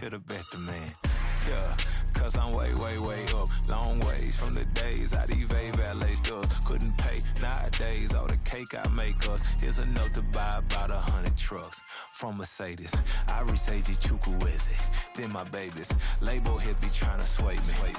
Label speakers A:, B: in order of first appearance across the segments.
A: Should've bet the man. Yeah, cause I'm way, way, way up. Long ways from the days I evade valet stores. Couldn't pay nowadays. All the cake I make us is enough to buy about 100 trucks from Mercedes. I resage Chukwueze, then my babies. Label hit be trying to sway me.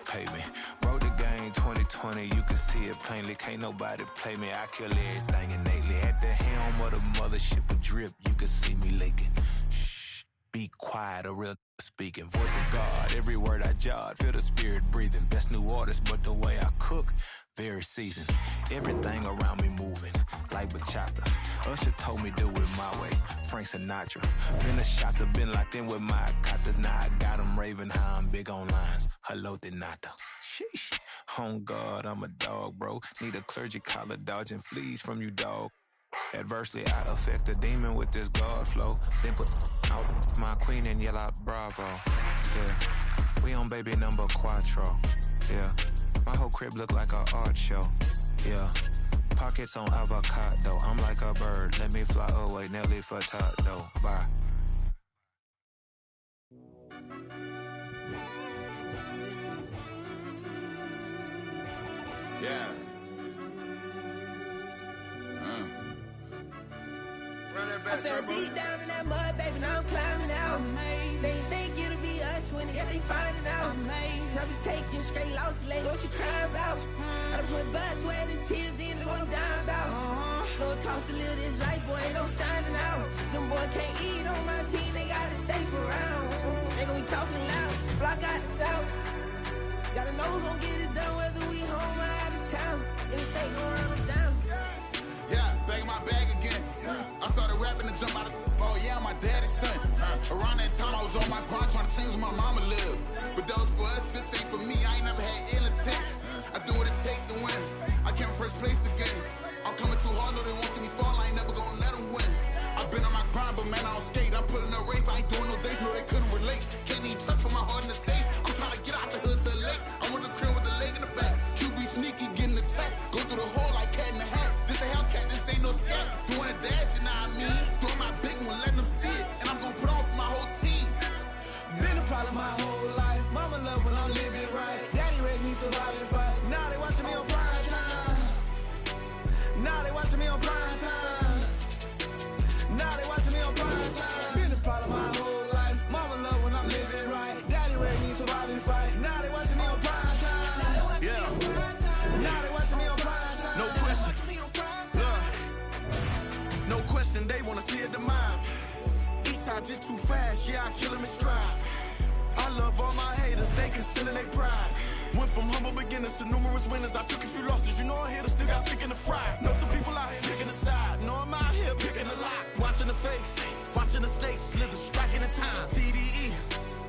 A: Pay me. Wrote the game 2020, you can see it plainly. Can't nobody play me. I kill everything innately. At the helm of the mothership of drip, you can see me leaking. Shh, be quiet, a real speaking. Voice of God, every word I jot. Feel the spirit breathing. Best new artist, but the way I cook, very seasoned. Everything around me moving, like bachata. Usher told me do it my way. Frank Sinatra. Been a shotter, been locked in with my katas. Now I got them raving how I'm big on lines. Hello, Denata. Sheesh. On God, I'm a dog, bro. Need a clergy collar, dodging fleas from you, dog. Adversely, I affect a demon with this God flow. Then put out my queen and yell out bravo. Yeah, we on baby number quattro. Yeah, my whole crib look like a art show. Yeah, pockets on avocado. I'm like a bird, let me fly away. Nelly Furtado, bye.
B: Yeah.
C: I fell deep down in that mud, baby, now I'm climbing out. They think it'll be us when yet they finding out. I be taking straight losses, lady, what you crying about? I done put blood, sweat, and tears in, that's what I'm dying about. Know it costs to live this life, boy, ain't no signing out. Them boy can't eat on my team, they gotta stay for round. They gon' be talking loud, block out the south. Gotta know who gon' get it done, whether we home or out of town. In the state gon' run them down.
B: Yeah, back in my bag again. I started rapping and jump out of oh yeah, my daddy's son. Around that time I was on my grind trying to change where my mama lived. But that was for us, this ain't for me. I ain't never had ill intent. I do what it take to win. I came first place again. I'm coming too hard, no they won't see me fall. I ain't never gonna let them win. I've been on my grind, but man I don't skate. I'm putting up race, I ain't doing no days, no they couldn't relate. Can't even touch for my heart in the safe. I'm trying to get out the hood to the lake. I'm with the crib with the leg in the back. QB sneaky, getting attacked. Go through the hole like cat in the hat. This a Hellcat, this ain't no scat. Doing a dash, you know what I mean? Doing my big one, letting them see it. And I'm gonna put on for my whole team.
C: Been a problem my whole life. Mama love when I'm living right. Daddy raised me survive and fight. Now they watching me on prime time. Now they watching me on prime time. Now they watching me on prime time. Been a problem my whole life. Mama love when I'm living right. Daddy raised me survive and fight. Now they watching me on prime time.
D: Yeah.
C: Now they watching me on prime time.
D: No question. Look. No question, they wanna see a demise. Eastside just too fast, yeah, I kill him in stride. I love all my haters, they concealing their pride. Went from humble beginners to numerous winners. I took a few losses, you know I hit still got chicken to fry. Know some people out here picking a side. Know I'm out here picking a lot. Watching the fakes, watching the stakes, slither, striking the time. TDE,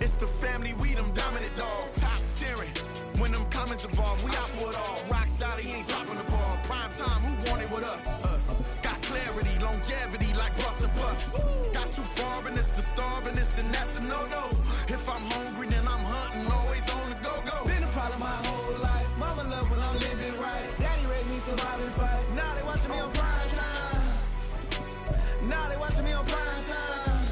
D: it's the family, we them dominant dogs. Top tiering, when them comments involved, we out for it all. Rock solid, he ain't dropping the ball. Prime time, who want it with us? Us. Got clarity, longevity like bus and bus. Got too far in this to starve in this, and that's a no-no. If I'm hungry, then I'm hunting, always on the go-go.
C: Been a problem my whole life. Mama love when I'm living right. Daddy raised me survive and fight. Now they watching me on prime time. Now they watching me on prime time.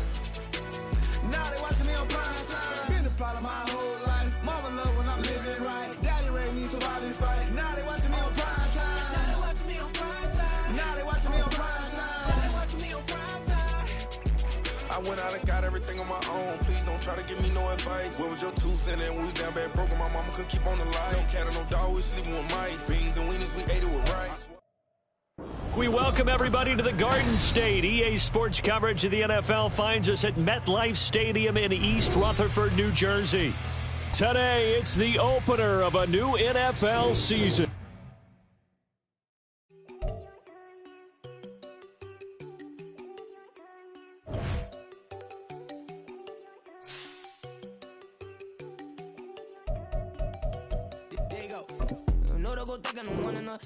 C: Now they watching me on prime time. Been a problem my whole life. Mama love when I'm living right. Daddy raised me survive and fight. Now they watching me on prime time. Now they watching me on prime time. Now they watching me on prime time. Now they watching me on prime time.
E: I went out and got everything on my own. Please don't try to give me no advice. What was your 2 cents? And we was down bad broke and my mama couldn't keep on the light. No cat or no dog, we sleeping with mice. Beans and weenies, we ate it with rice.
F: We welcome everybody to the Garden State. EA Sports coverage of the NFL finds us at MetLife Stadium in East Rutherford, New Jersey. Today, it's the opener of a new NFL season.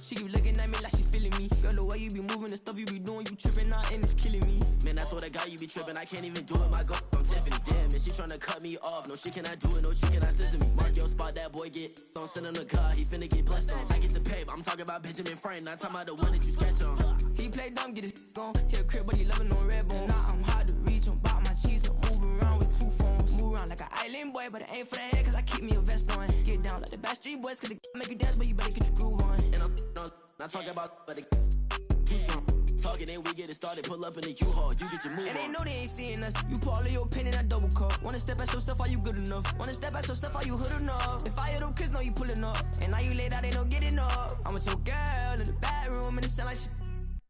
G: She keep looking at me like she feeling me. Girl, the way you be moving, the stuff you be doing, you tripping out and it's killing me. Man, I swear to God, you be tripping. I can't even do it. My girl, I'm Tiffany. Damn, and she tryna cut me off. No shit can I do it, no shit can I scissor me. Mark your spot, that boy get on. Send him the car, he finna get blessed on. I get the paper, I'm talking about Benjamin Franklin. Not talking about the one that you sketch on. He play dumb, get his on. He a crib, but he loving on red bone. Now I'm hard to reach, I'm bout my cheese. I'm moving around with 2 phones. Move around boy, but it ain't for the head, cause I keep me a vest on. Get down like the Backstreet Boys, cause it make you dance, but you better get your groove on. And I'm not talking about, but it too strong. Talking, then we get it started, pull up in the U-Haul, you get your move on. And they know they ain't seeing us, you pull all of your pin in that double cup. Wanna step at yourself, are you good enough? Wanna step at yourself, are you hood enough? If I hear them kids, know you pulling up. And now you laid out, they don't get enough. I'm with your girl in the bedroom, and it sound like shit.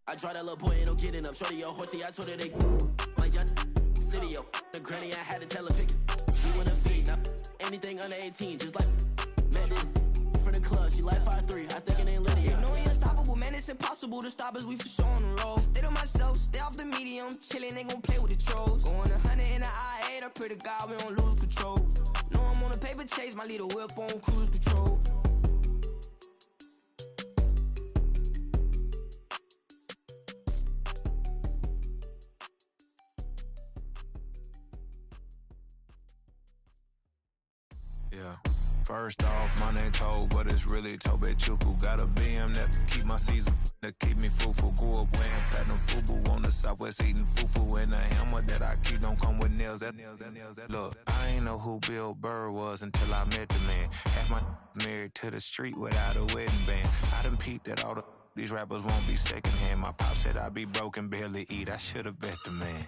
G: I tried that little boy, ain't no getting up. Shorty, yo, horsey, I told her they my young city, yo. The granny, I had to tell her pick it. You wanna feed, now anything under 18, just like Madden. From the club, she like 5'3", I think it ain't Lydia. You know we unstoppable, man, it's impossible to stop us, we for sure on the road. Stay to myself, stay off the medium, chillin', ain't gon' play with the trolls. Going 100 in the I-8, I pray to God we don't lose control. Know I'm on a paper chase, my little whip on cruise control.
A: Yeah. First off, my name Toad, but it's really Tobe Chuku. Got a BM that keep my season, that keep me fufu. Grew up wearing platinum fubu on the Southwest, eating fufu. And a hammer that I keep don't come with nails. Look, I ain't know who Bill Burr was until I met the man. Half my married to the street without a wedding band. I done peeped that all these rappers won't be secondhand. My pop said I'd be broken, barely eat. I should've bet the man.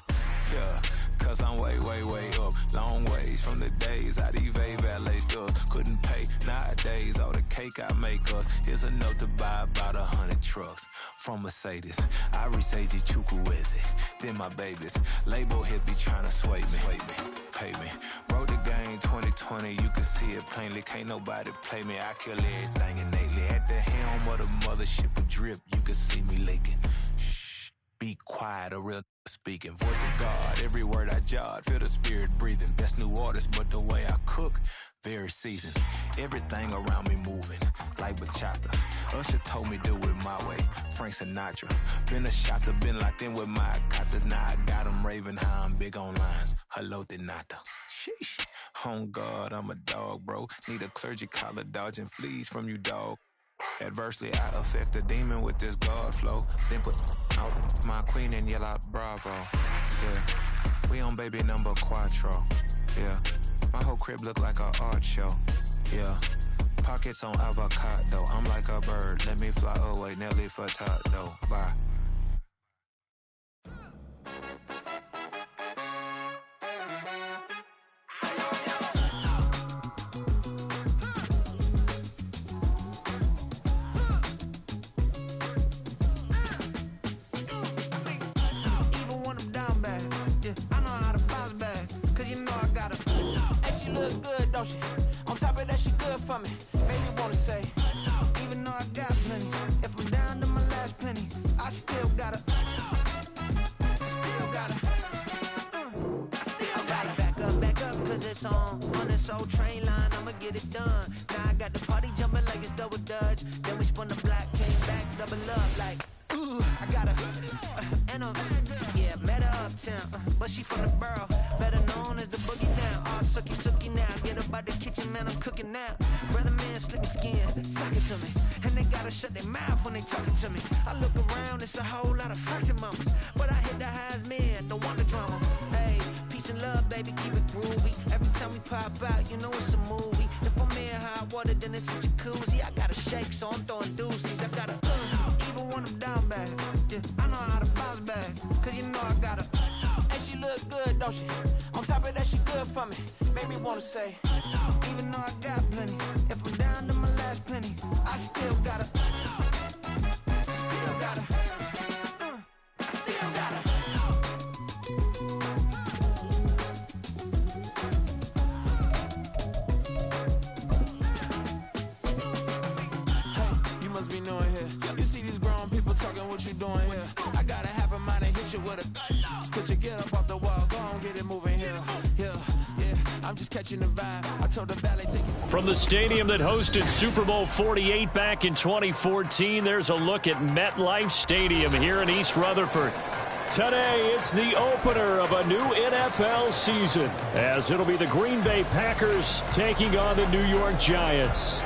A: Yeah, cause I'm way, way, way up. Long ways from the days I these valet stores couldn't pay. Nowadays, all the cake I make us is enough to buy about 100 trucks from Mercedes. I resage Chukwueze, then my babies. Label hit be trying to sway me, pay me. Wrote the game 2020, you can see it plainly. Can't nobody play me, I kill everything innately. At the helm of the mothership with drip, you can see me leaking. Shh, be quiet, a real speaking. Voice of God, every word I jot, feel the spirit breathing. Best new artist, but the way I cook, very seasoned. Everything around me moving, like bachata. Usher told me do it my way, Frank Sinatra. Been a shotter, been locked in with my katas. Now I got them raving how I'm big on lines. Hello, Denata. Sheesh. On God, I'm a dog, bro. Need a clergy collar, dodging fleas from you, dog. Adversely, I affect a demon with this God flow. Then put out my queen and yell out bravo. Yeah, we on baby number quattro. Yeah, my whole crib look like a art show. Yeah, pockets on avocado. I'm like a bird, let me fly away. Nelly Furtado, bye.
G: On top of that, she good for me. Made me wanna say, even though I got plenty, if I'm down to my last penny, I still gotta back up, cause it's on this old train line, I'ma get it done. Now I got the party jumping like it's double dutch. Then we spun the block, came back, double up like, ooh, I got a, and a, yeah, met her uptown, but she from the borough, better known as the boogie down. All sucky now, get up out the kitchen, man, I'm cooking now. Brother man, slick skin, suck it to me, and they gotta shut their mouth when they talking to me. I look around, it's a whole lot of fucking mamas, but I hit the highs, man, don't want the drama. Hey, peace and love, baby, keep it groovy. Every time we pop out, you know it's a movie. If I'm in hot water, then it's a jacuzzi. I gotta shake, so I'm throwing deuces. I gotta, even when I'm down bad, yeah, I know how to bounce back, cause you know I gotta, and she look good, don't she? On top of that, she good for me. Made me wanna say, even though I got plenty, if I'm down to my last penny, I still gotta, still gotta. Be knowing here. You see these grown people talking, what you doing here? I gotta have a mind to hit you with a stitch you, get up off the wall, go on, get it moving here. Yeah, I'm just catching the vibe. I told the ballet take it.
F: From the stadium that hosted Super Bowl 48 back in 2014, there's a look at MetLife Stadium here in East Rutherford. Today, it's the opener of a new NFL season, as it'll be the Green Bay Packers taking on the New York Giants.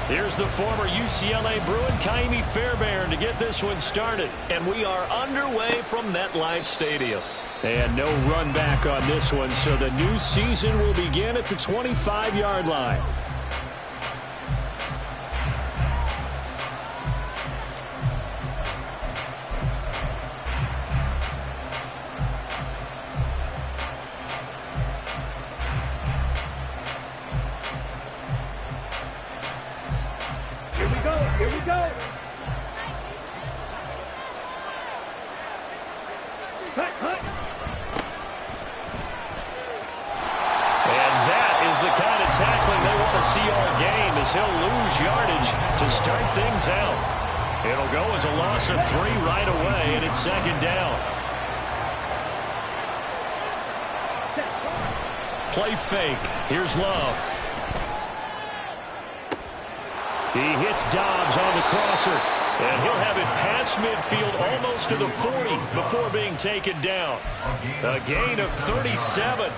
F: Here's the former UCLA Bruin, Kaimi Fairbairn, to get this one started. And we are underway from MetLife Stadium. And no run back on this one, so the new season will begin at the 25-yard line.
H: Here we go. Hut.
F: And that is the kind of tackling they want to see all game, as he'll lose yardage to start things out. It'll go as a loss of 3 right away, and it's second down. Play fake. Here's Love. He hits Dobbs on the crosser, and he'll have it past midfield almost to the 40 before being taken down. A gain of 37.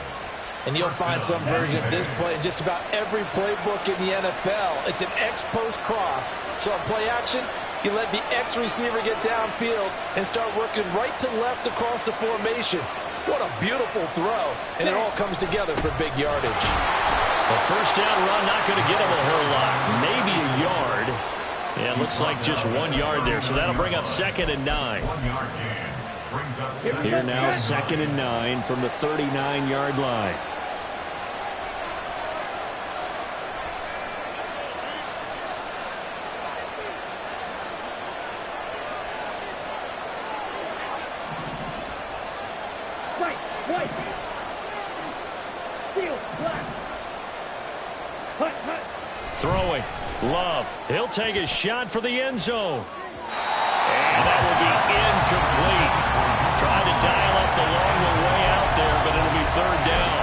I: And you'll find some version of this play in just about every playbook in the NFL. It's an X-post cross. So on play action, you let the X receiver get downfield and start working right to left across the formation. What a beautiful throw. And it all comes together for big yardage.
F: A first down run, not going to get him a whole lot. Maybe a yard. Yeah, it looks like just 1 yard there. So that'll bring up 2nd and 9. Here now, 2nd and 9 from the 39-yard line.
H: White. Steel, black. Hut.
F: Throwing. Love. He'll take a shot for the end zone. And that will be incomplete. Trying to dial up the long way out there, but it'll be 3rd down.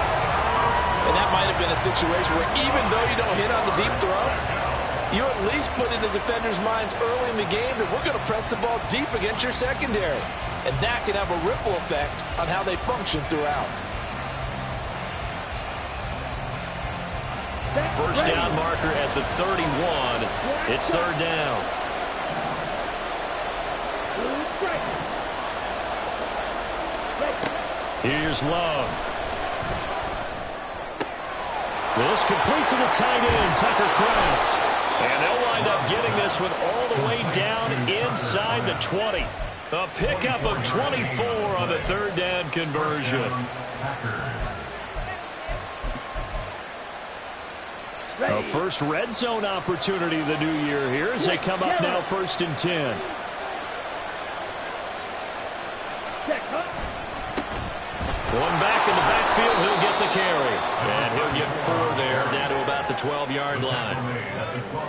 I: And that might have been a situation where even though you don't hit on the deep throw, you at least put in the defenders' minds early in the game that we're going to press the ball deep against your secondary. And that can have a ripple effect on how they function throughout.
F: First down marker at the 31. It's 3rd down. Here's Love. This complete to the tight end, Tucker Kraft. And they'll wind up getting this one all the way down inside the 20. A pickup of 24 on the 3rd down conversion. A first red zone opportunity the new year here as they come up now 1st and 10. Going back in the backfield, he'll get the carry. And he'll get 4 there, down to about the 12-yard line.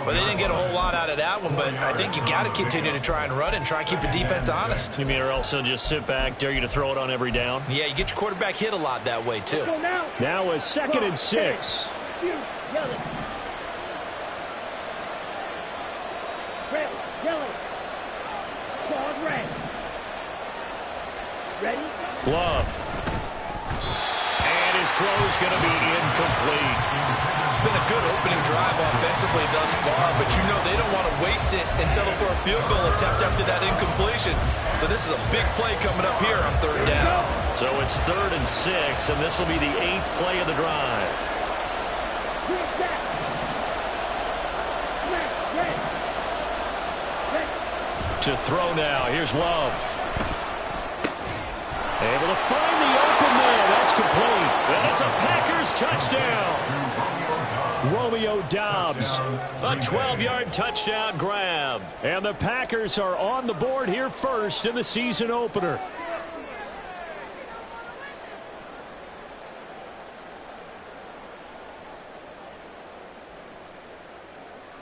I: Well, they didn't get a whole lot out of that one, but I think you've got to continue to try and run and try and keep the defense honest.
F: You mean or else they'll just sit back, dare you to throw it on every down?
I: Yeah, you get your quarterback hit a lot that way, too.
F: Now is 2nd and 6.
H: Yellow. Squad red. Ready?
F: Love. And his throw's going to be incomplete.
I: It's been a good opening drive offensively thus far, but you know they don't want to waste it and settle for a field goal attempt after that incompletion. So this is a big play coming up here on 3rd down.
F: So it's 3rd and 6, and this will be the 8th play of the drive. To throw now. Here's Love. Able to find the open man. That's complete. And it's a Packers touchdown. Romeo Dobbs. A 12-yard touchdown grab. And the Packers are on the board here first in the season opener.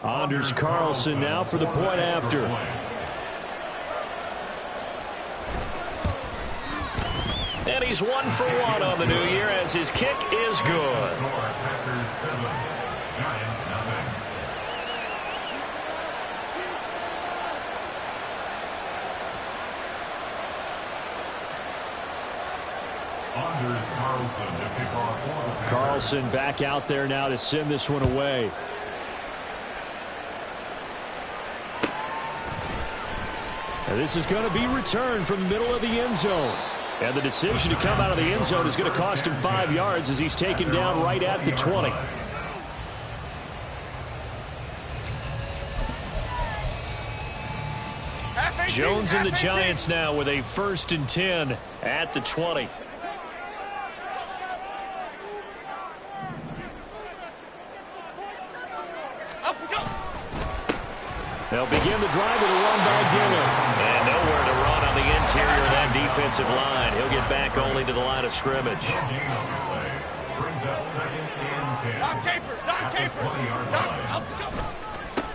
F: Anders Carlson now for the point after. And he's 1 for 1 on the new year as his kick is good. Carlson back out there now to send this one away. And this is going to be returned from the middle of the end zone. And the decision to come out of the end zone is going to cost him 5 yards as he's taken down right at the 20. Jones and the Giants now with a 1st and 10 at the 20. They'll begin the drive with a run by Dillon. And nowhere to run on the interior of that defensive line. He'll get back only to the line of scrimmage.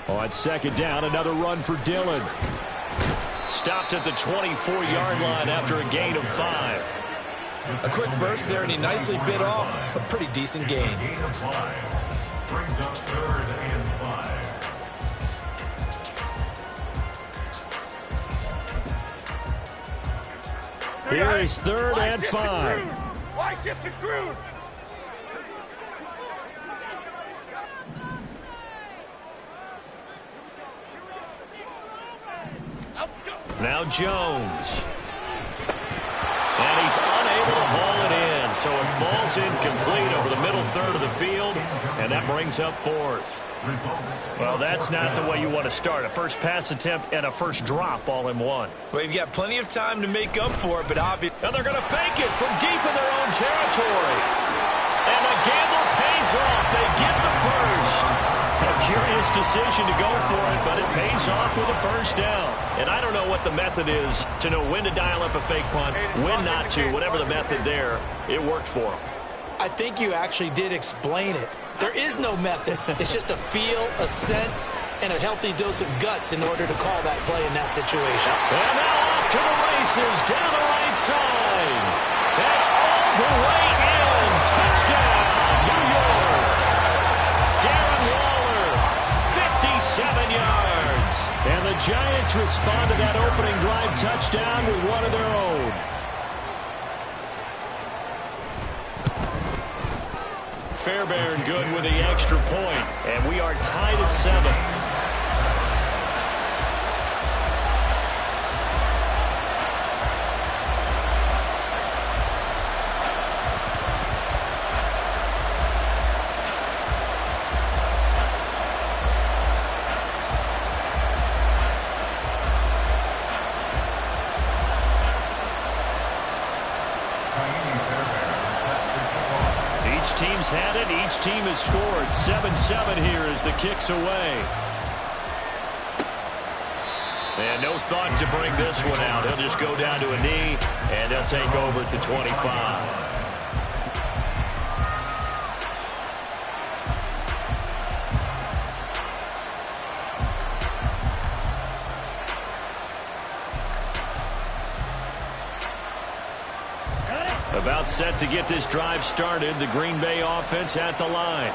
F: On 2nd down, another run for Dillon. Stopped at the 24-yard line after a gain of 5.
I: A quick burst there, and he nicely bit off a pretty decent gain.
J: Brings up 3rd and 5.
F: Here is 3rd and 5.
H: Why shift it through?
F: Now Jones. And he's unable to haul it in, so it falls incomplete over the middle 3rd of the field, and that brings up 4th. Well, that's not the way you want to start. A first pass attempt and a first drop all in one.
I: Well, you've got plenty of time to make up for it, but obviously...
F: And they're going to fake it from deep in their own territory. And the gamble pays off. They get the first. A curious decision to go for it, but it pays off with a first down. And I don't know what the method is to know when to dial up a fake punt, when not to, whatever the method there, it worked for them.
I: I think you actually did explain it. There is no method. It's just a feel, a sense, and a healthy dose of guts in order to call that play in that situation.
F: And now off to the races, down the right side. And all the way in. Touchdown, New York. Darren Waller, 57 yards. And the Giants respond to that opening drive touchdown with one of their own. Fairbairn good with the extra point, and we are tied at 7. Team's had it. Each team has scored. 7-7 here as the kick's away. And no thought to bring this one out. He'll just go down to a knee, and they'll take over at the 25. About set to get this drive started. The Green Bay offense at the line.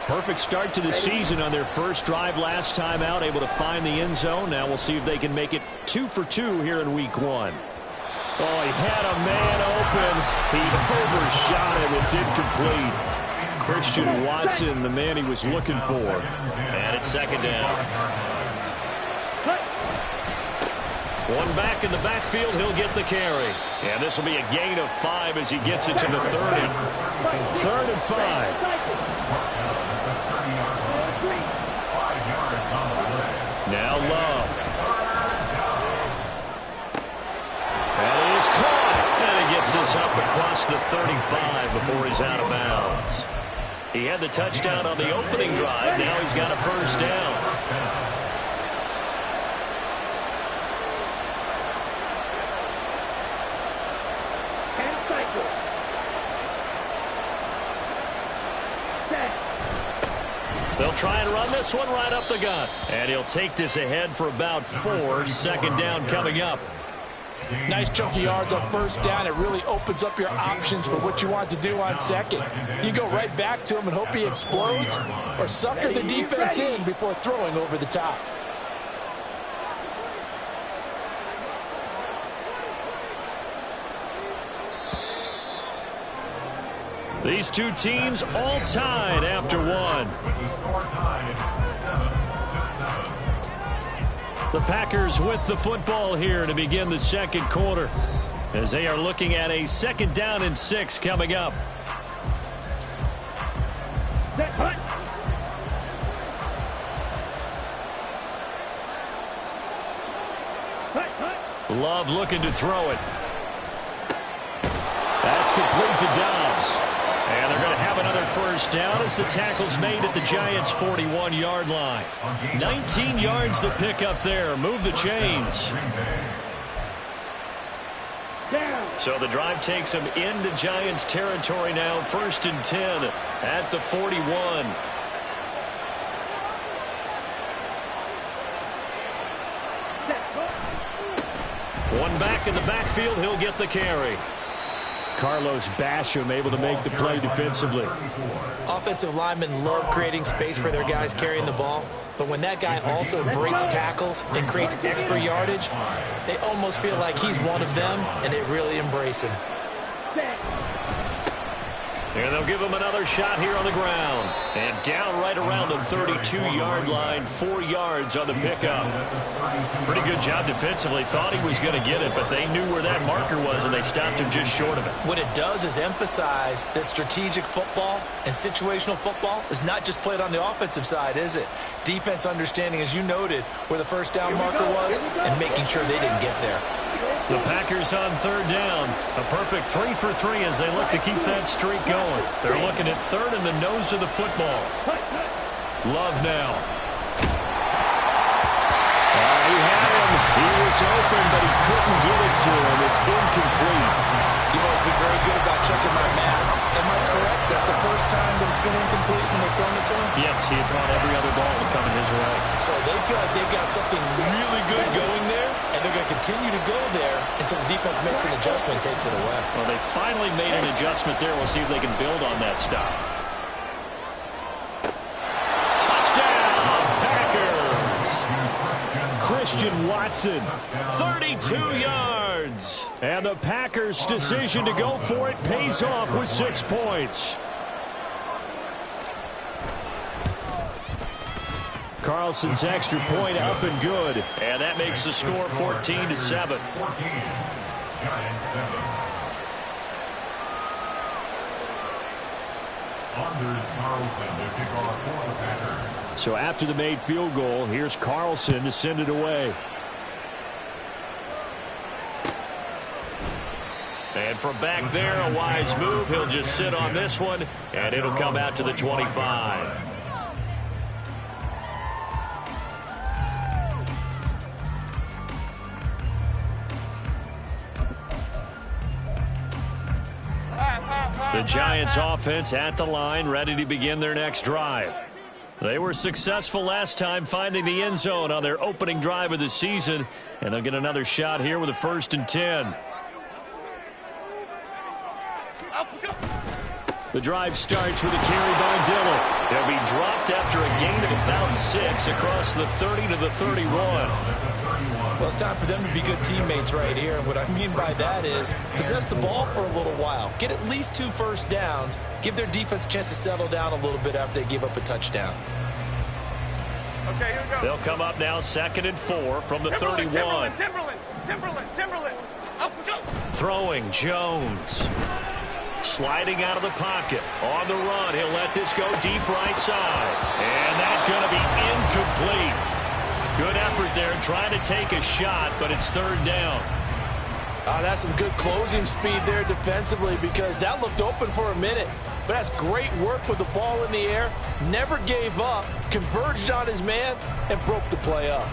F: Perfect start to the season on their first drive last time out. Able to find the end zone. Now we'll see if they can make it 2 for 2 here in week 1. Oh, he had a man open. He overshot him. It's incomplete. Christian Watson, the man he was looking for. And it's 2nd down. One back in the backfield, he'll get the carry. And this will be a gain of 5 as he gets it to the 30. 3rd and 5. Now Love. That is caught. And he gets this up across the 35 before he's out of bounds. He had the touchdown on the opening drive. Now he's got a first down. They'll try and run this one right up the gut. And he'll take this ahead for about 4. 2nd down coming up.
I: Nice chunky yards on first down. It really opens up your options for what you want to do on second. You go right back to him and hope he explodes, or sucker the defense in before throwing over the top.
F: These two teams all tied after one. The Packers with the football here to begin the second quarter, as they are looking at a 2nd down and 6 coming up.
H: Set, hut. Hut, hut.
F: Love looking to throw it. That's complete to Dobbs. And they're going to have another 1st down as the tackle's made at the Giants' 41-yard line. 19 yards the pick up there. Move the chains. So the drive takes them into Giants territory now. 1st and 10 at the 41. One back in the backfield. He'll get the carry. Carlos Basham able to make the play defensively.
I: Offensive linemen love creating space for their guys carrying the ball. But when that guy also breaks tackles and creates extra yardage, they almost feel like he's one of them, and they really embrace him.
F: And they'll give him another shot here on the ground. And down right around the 32-yard line, 4 yards on the pickup. Pretty good job defensively. Thought he was going to get it, but they knew where that marker was, and they stopped him just short of it.
I: What it does is emphasize that strategic football and situational football is not just played on the offensive side, is it? Defense understanding, as you noted, where the 1st down marker was and making sure they didn't get there.
F: The Packers on 3rd down. A perfect 3 for 3 as they look to keep that streak going. They're looking at 3rd in the nose of the football. Love now. He had him. He was open, but he couldn't get it to him. It's incomplete.
I: You've always been very good about checking my math. Am I correct? That's the first time that it's been incomplete when they've thrown it to him?
F: Yes, he had caught every other ball coming his way.
I: So they feel like they've got something really good going there, and they're going to continue to go there until the defense makes an adjustment and takes it away.
F: Well, they finally made an adjustment there. We'll see if they can build on that stop. Touchdown, Packers! Christian Watson, 32 yards. And the Packers' decision to go for it pays off with 6 points. Carlson's extra point up and good. And that makes the score 14-7.
J: 14, Giants 7. Anders Carlson to kick off for the Packers.
F: So after the made field goal, here's Carlson to send it away. And from back there, a wise move. He'll just sit on this one, and it'll come out to the 25. The Giants offense at the line, ready to begin their next drive. They were successful last time finding the end zone on their opening drive of the season, and they'll get another shot here with a 1st and 10. The drive starts with a carry by Dillon. He'll be dropped after a gain of about 6 across the 30 to the 31.
I: Well, it's time for them to be good teammates right here. And what I mean by that is possess the ball for a little while. Get at least 2 first downs. Give their defense a chance to settle down a little bit after they give up a touchdown.
K: Okay, here we go.
F: They'll come up now 2nd and 4 from the 31.
K: Timberland. Up we go.
F: Throwing Jones. Sliding out of the pocket. On the run. He'll let this go deep right side. And that's going to be incomplete. Good effort there trying to take a shot, but it's 3rd down.
I: That's some good closing speed there defensively because that looked open for a minute. But that's great work with the ball in the air. Never gave up, converged on his man, and broke the play up.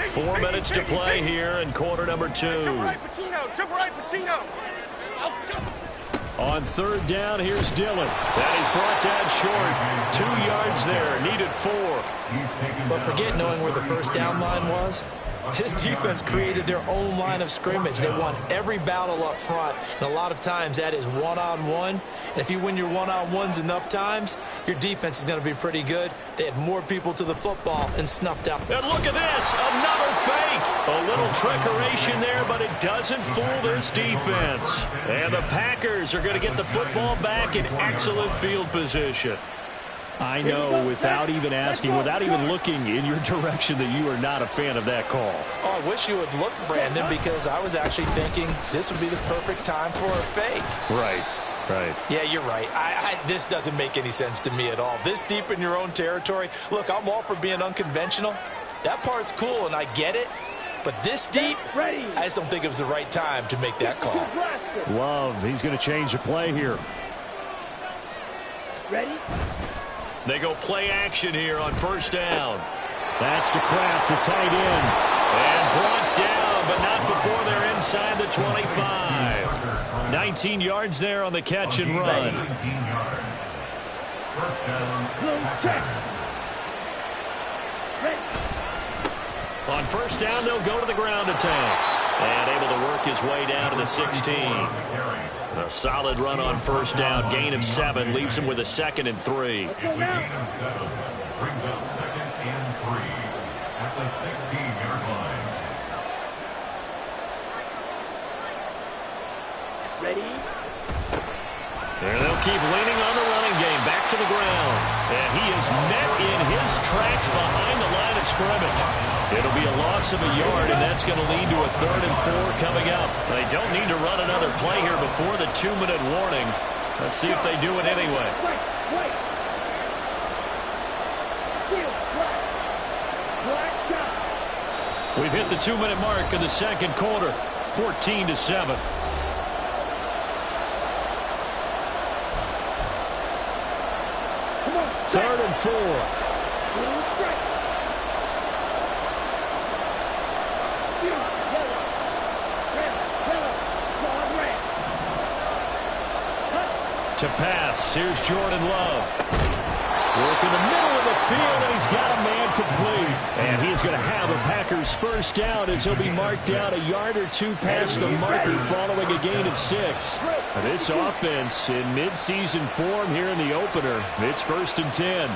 F: 4 minutes to play here in quarter number 2.
K: Triple right, Pacino.
F: On 3rd down, here's Dillon. That is brought down short. 2 yards there, needed 4.
I: But forget knowing where the 1st down line was. This defense created their own line of scrimmage. They won every battle up front, and a lot of times that is one-on-one. And if you win your one-on-ones enough times, your defense is going to be pretty good. They had more people to the football and snuffed out.
F: And look at this, another fake. A little trickeration there, but it doesn't fool this defense. And the Packers are going to get the football back in excellent field position. I know, without even asking, without even looking in your direction, that you are not a fan of that call.
I: Oh, I wish you would look, Brandon, because I was actually thinking this would be the perfect time for a fake.
F: Right. Right.
I: Yeah, you're right. This doesn't make any sense to me at all. This deep in your own territory. Look, I'm all for being unconventional. That part's cool, and I get it. But this deep, I just don't think it was the right time to make that call.
F: Love, he's going to change the play here.
C: Ready?
F: They go play action here on first down. That's to Kraft, the tight end. And brought down, but not before they're inside the 25. 19 yards there on the catch and run.
J: 19 yards. First down.
F: On first down, they'll go to the ground attack. And able to work his way down to the 16. A solid run on first down. Gain of 7 leaves him with a 2nd and 3.
J: It's a gain of 7. Brings up 2nd and 3 at the 16-yard line.
C: Ready?
F: And they'll keep leaning on the running game. Back to the ground. And he is met in his tracks behind the line of scrimmage. It'll be a loss of a yard, and that's going to lead to a 3rd and 4 coming up. They don't need to run another play here before the 2-minute warning. Let's see if they do it anyway. We've hit the 2-minute mark in the second quarter. 14-7. Third and 4. To pass, here's Jordan Love. Work in the middle of the field, and he's got a man complete. And he's going to have a Packers first down as he'll be marked down a yard or 2 past the marker following a gain of 6. This offense in midseason form here in the opener. It's 1st and 10.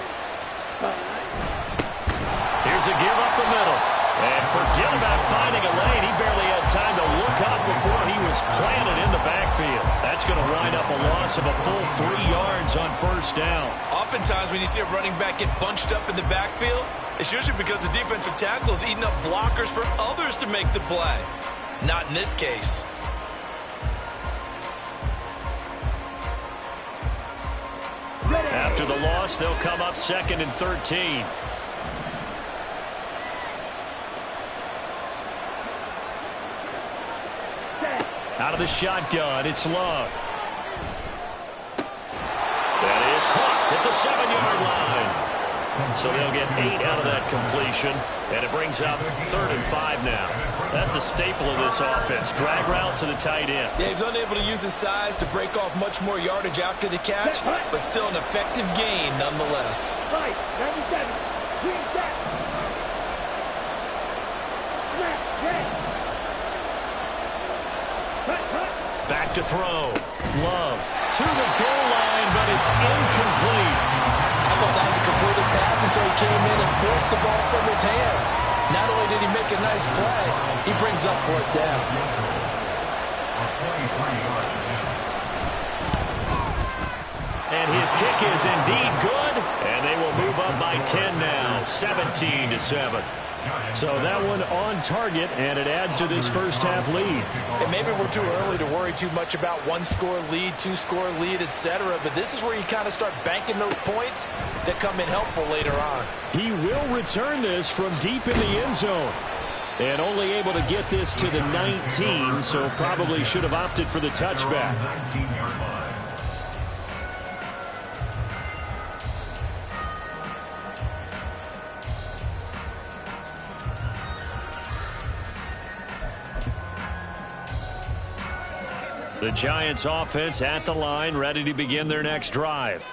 F: Here's a give up the middle. And forget about finding a lane. He barely had time to look up before he was planted in the backfield. That's going to wind up a loss of a full 3 yards on first down.
I: Oftentimes when you see a running back get bunched up in the backfield, it's usually because the defensive tackle is eating up blockers for others to make the play. Not in this case.
F: After the loss, they'll come up 2nd and 13. Out of the shotgun, it's Love. That is caught at the 7-yard line. So they'll get 8 out of that completion, and it brings up 3rd and 5 now. That's a staple of this offense. Drag route to the tight end.
I: Yeah, he's unable to use his size to break off much more yardage after the catch, but still an effective gain nonetheless.
C: 97.
F: Back to throw. Love to the goal line, but it's incomplete.
I: I thought that was a completed pass until he came in and forced the ball from his hands. Not only did he make a nice play, he brings up 4th down.
F: And his kick is indeed good, and they will move up by 10 now, 17-7. So that one on target, and it adds to this first half lead.
I: And maybe we're too early to worry too much about 1-score lead, 2-score lead, etc. But this is where you kind of start banking those points that come in helpful later on.
F: He will return this from deep in the end zone. And only able to get this to the 19, so probably should have opted for the touchback. The Giants offense at the line, ready to begin their next drive.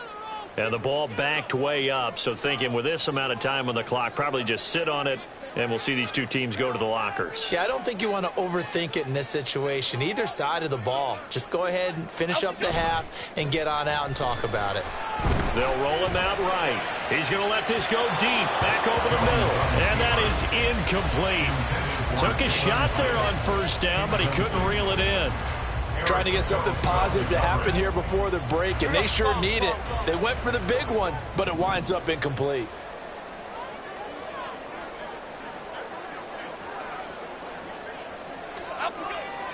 F: And the ball backed way up, so thinking with this amount of time on the clock, probably just sit on it, and we'll see these two teams go to the lockers.
I: Yeah, I don't think you want to overthink it in this situation. Either side of the ball. Just go ahead and finish up the half and get on out and talk about it.
F: They'll roll him out right. He's going to let this go deep, back over the middle. And that is incomplete. Took a shot there on first down, but he couldn't reel it in.
I: trying to get something positive to happen here before the break, and they sure need it. They went for the big one, but it winds up incomplete.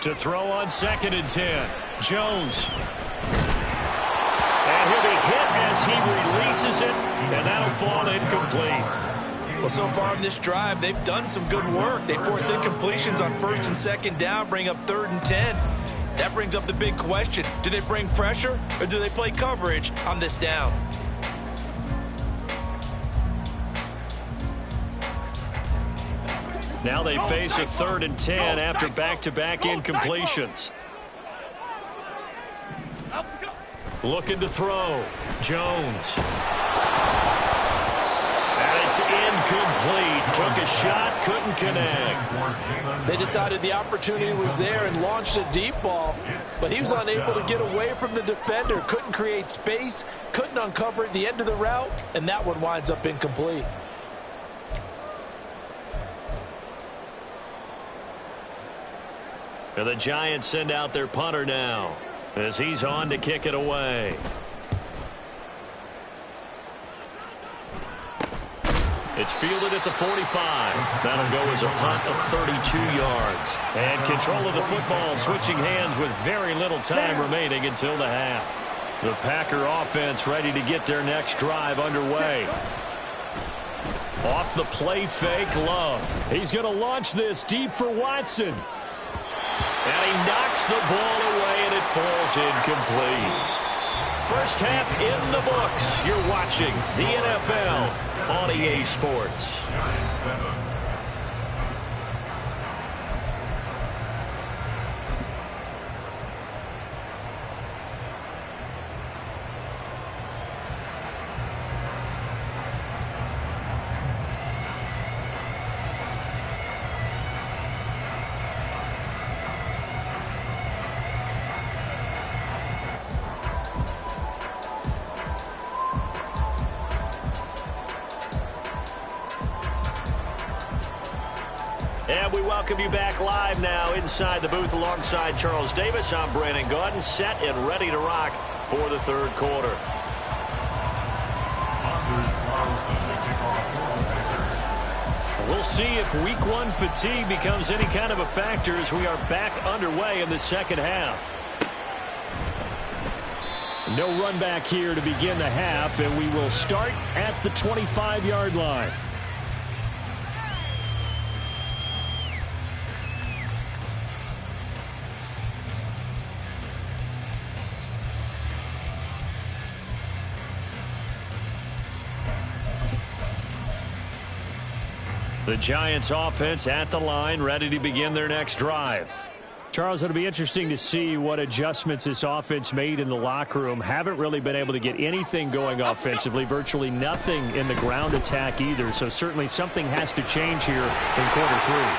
F: To throw on 2nd and 10. Jones. And he'll be hit as he releases it, and that'll fall incomplete.
I: Well, so far in this drive, they've done some good work. They force incompletions on 1st and 2nd down, bring up 3rd and 10. That brings up the big question. Do they bring pressure, or do they play coverage on this down?
F: Now they face a 3rd and 10 after back-to-back incompletions. Looking to throw. Jones. And it's incomplete. Took a shot, couldn't connect.
I: They decided the opportunity was there and launched a deep ball, but he was unable to get away from the defender. Couldn't create space, couldn't uncover at the end of the route, and that one winds up incomplete.
F: And the Giants send out their punter now as he's on to kick it away. It's fielded at the 45. That'll go as a punt of 32 yards. And control of the football switching hands with very little time remaining until the half. The Packer offense ready to get their next drive underway. Off the play fake, Love. He's going to launch this deep for Watson. And he knocks the ball away, and it falls incomplete. First half in the books. You're watching the NFL on EA Sports. And we welcome you back live now inside the booth alongside Charles Davis. I'm Brandon Gaudin, set and ready to rock for the third quarter. We'll see if week one fatigue becomes any kind of a factor as we are back underway in the second half. No run back here to begin the half, and we will start at the 25-yard line. The Giants offense at the line, ready to begin their next drive. Charles, it'll be interesting to see what adjustments this offense made in the locker room. Haven't really been able to get anything going offensively, virtually nothing in the ground attack either. So certainly something has to change here in quarter three.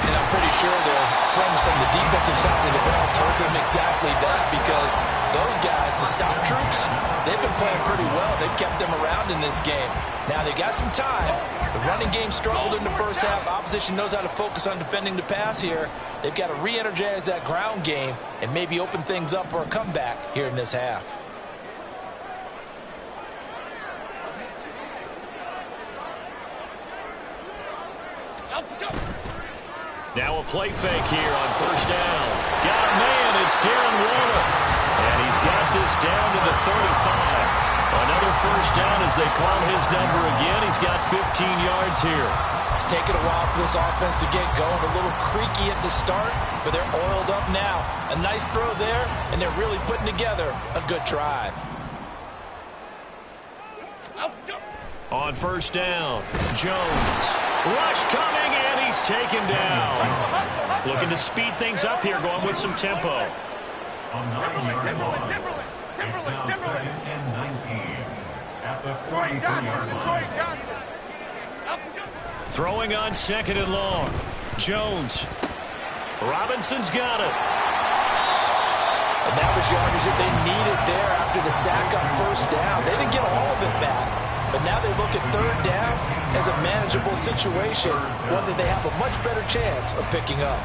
I: And I'm pretty sure their friends from the defensive side of the ball told them exactly that, because those guys, the stop troops, they've been playing pretty well. They've kept them around in this game. Now they got some time. The running game struggled in the first half. Opposition knows how to focus on defending the pass here. They've got to re-energize that ground game and maybe open things up for a comeback here in this half.
F: Now a play fake here on first down. Got a man, it's Darren Waller. And he's got this down to the 35. Another first down as they call his number again. He's got 15 yards here.
I: It's taken a while for this offense to get going. A little creaky at the start, but they're oiled up now. A nice throw there, and they're really putting together a good drive.
F: On first down, Jones. Rush coming, and he's taken down. Looking to speed things up here, going with some tempo.
J: On 9-yard loss. It's now 2nd and 19 at the 43-yard line.
F: Throwing on 2nd and long. Jones. Robinson's got it.
I: And that was yardage that they needed there after the sack on first down. They didn't get all of it back. But now they look at third down as a manageable situation, one that they have a much better chance of picking up.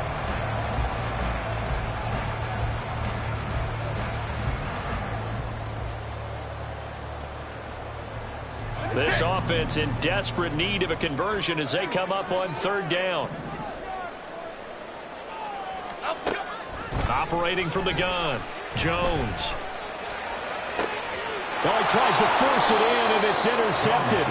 F: This offense in desperate need of a conversion as they come up on third down. Operating from the gun, Jones. Well, he tries to force it in, and it's intercepted.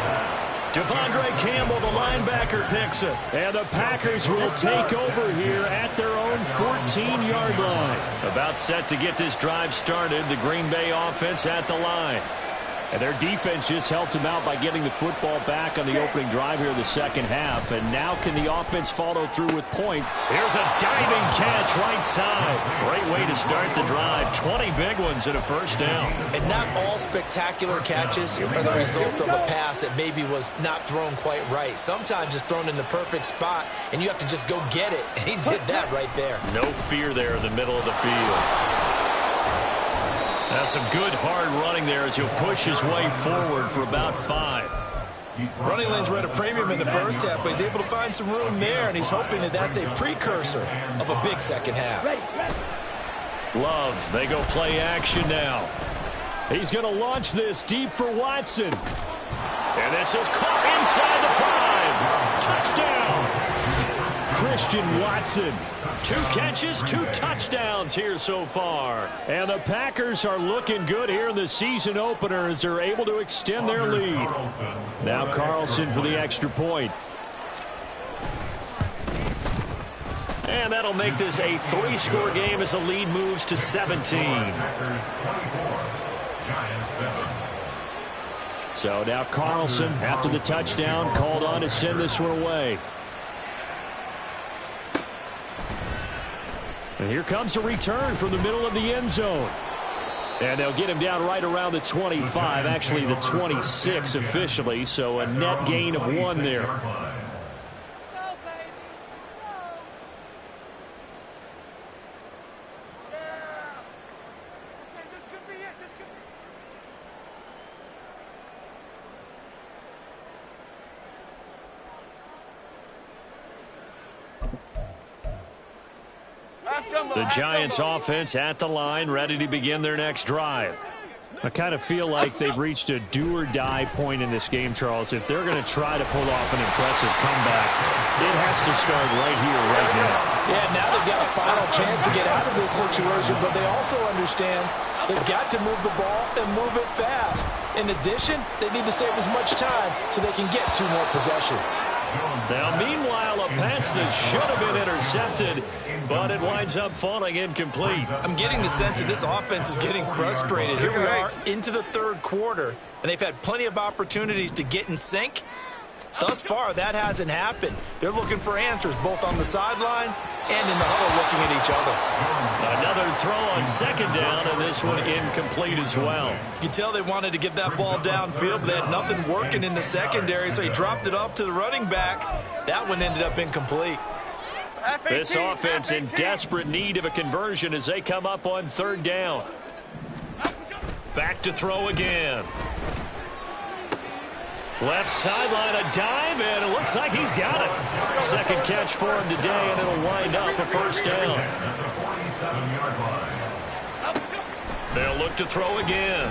F: Devondre Campbell, the linebacker, picks it. And the Packers will take over here at their own 14-yard line. About set to get this drive started, the Green Bay offense at the line. And their defense just helped them out by getting the football back on the opening drive here in the second half. And now can the offense follow through with point? Here's a diving catch right side. Great way to start the drive. 20 big ones and a first down.
I: And not all spectacular catches are the result of a pass that maybe was not thrown quite right. Sometimes it's thrown in the perfect spot, and you have to just go get it. And he did that right there.
F: No fear there in the middle of the field. That's some good hard running there as he'll push his way forward for about 5.
I: Running lanes were at a premium in the first half, but he's able to find some room there, and he's hoping that that's a precursor of a big second half.
F: Love, they go play action now. He's going to launch this deep for Watson. And this is caught inside the 5. Touchdown. Christian Watson. 2 catches, 2 touchdowns here so far. And the Packers are looking good here in the season opener as they're able to extend their lead. Now Carlson for the extra point. And that'll make this a 3-score game as the lead moves to 17. So now Carlson, after the touchdown, called on to send this one away. And here comes a return from the middle of the end zone. And they'll get him down right around the 25, actually the 26 officially, so a net gain of 1 there. The Giants offense at the line, ready to begin their next drive. I kind of feel like they've reached a do-or-die point in this game, Charles. If they're going to try to pull off an impressive comeback, it has to start right here, right now.
I: Yeah, now they've got a final chance to get out of this situation, but they also understand they've got to move the ball and move it fast. In addition, they need to save as much time so they can get 2 more possessions.
F: Now, meanwhile, a pass that should have been intercepted, but it winds up falling incomplete.
I: I'm getting the sense that this offense is getting frustrated. Here we are into the 3rd quarter, and they've had plenty of opportunities to get in sync. Thus far, that hasn't happened. They're looking for answers both on the sidelines and in the huddle looking at each other.
F: Another throw on second down, and this one incomplete as well.
I: You can tell they wanted to get that ball downfield, but they had nothing working in the secondary, so he dropped it off to the running back. That one ended up incomplete.
F: This offense in desperate need of a conversion as they come up on third down. Back to throw again. Left sideline, a dive, and it looks like he's got it. Second catch for him today, and it'll wind up a first down. They'll look to throw again.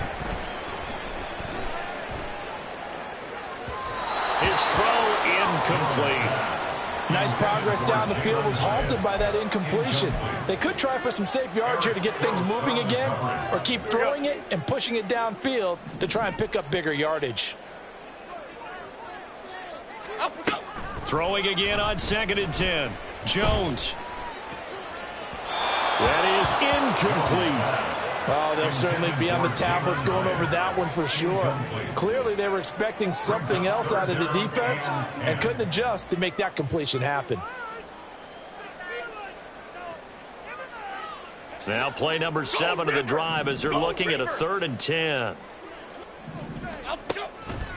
F: His throw incomplete.
I: Nice progress down the field, was halted by that incompletion. They could try for some safe yards here to get things moving again, or keep throwing it and pushing it downfield to try and pick up bigger yardage.
F: Throwing again on 2nd and 10. Jones. That is incomplete.
I: Oh, they'll certainly be on the tablets going over that one for sure. Clearly, they were expecting something else out of the defense and couldn't adjust to make that completion happen.
F: Now play number 7 of the drive as they're looking at a 3rd and 10.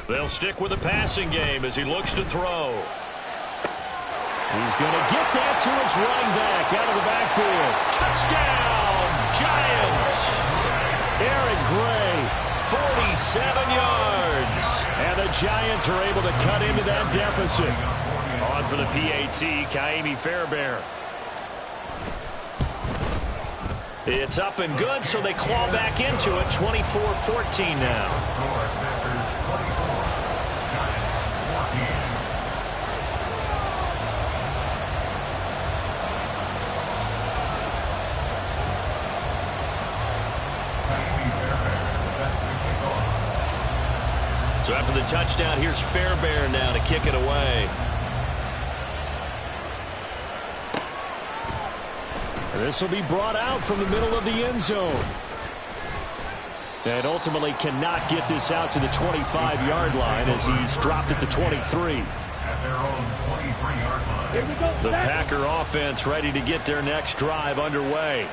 F: They'll stick with the passing game as he looks to throw. He's going to get that to his running back out of the backfield. Touchdown, Giants. Aaron Gray, 47 yards. And the Giants are able to cut into that deficit. On for the PAT, Kaimi Fairbairn. It's up and good, so they claw back into it, 24-14 now. So after the touchdown, here's Fairbairn now to kick it away. And this will be brought out from the middle of the end zone. And ultimately cannot get this out to the 25-yard line as he's dropped at the 23.
J: At their own 23-yard line.
F: The Packer offense ready to get their next drive underway.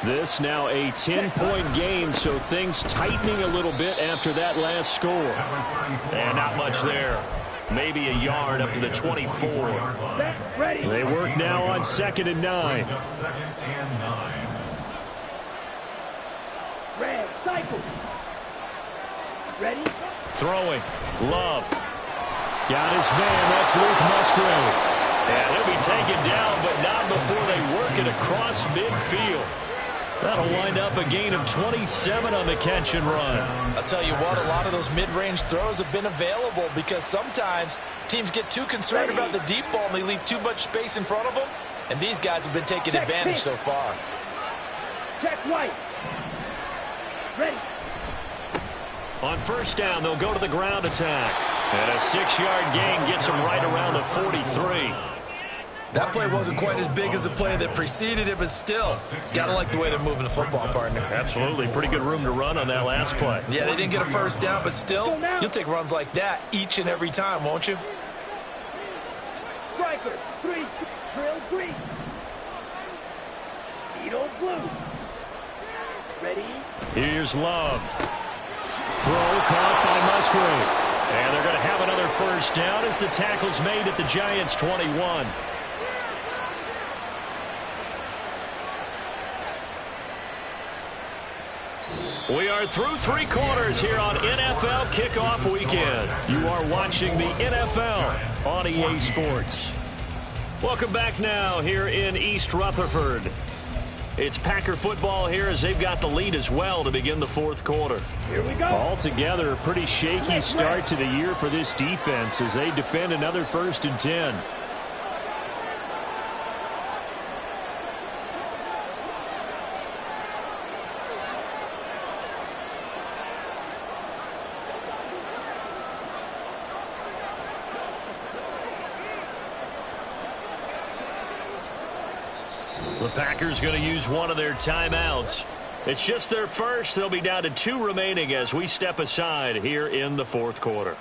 F: This now a 10-point game, so things tightening a little bit after that last score. And not much there. Maybe a yard up to the 24. They work now on 2nd and 9.
H: Red, cycle. Ready?
F: Throwing. Love. Got his man. That's Luke Musgrave. And he'll be taken down, but not before they work it across midfield. That'll wind up a gain of 27 on the catch and run.
I: I'll tell you what, a lot of those mid-range throws have been available because sometimes teams get too concerned about the deep ball and they leave too much space in front of them. And these guys have been taking advantage so far.
H: Check right. Ready.
F: On first down, they'll go to the ground attack. And a 6-yard gain gets them right around the 43.
I: That play wasn't quite as big as the play that preceded it, but still, gotta like the way they're moving the football, partner.
F: Absolutely. Pretty good room to run on that last play.
I: Yeah, they didn't get a first down, but still, you'll take runs like that each and every time, won't you?
H: Striker, 3, drill 3. Needle blue. Ready?
F: Here's Love. Throw caught by Musgrave. And they're going to have another first down as the tackle's made at the Giants' 21. We are through 3 quarters here on NFL Kickoff Weekend. You are watching the NFL on EA Sports. Welcome back now here in East Rutherford. It's Packer football here as they've got the lead as well to begin the 4th quarter.
H: Here we go.
F: Altogether, a pretty shaky start to the year for this defense as they defend another 1st and 10. The Packers going to use one of their timeouts. It's just their first. They'll be down to 2 remaining as we step aside here in the 4th quarter.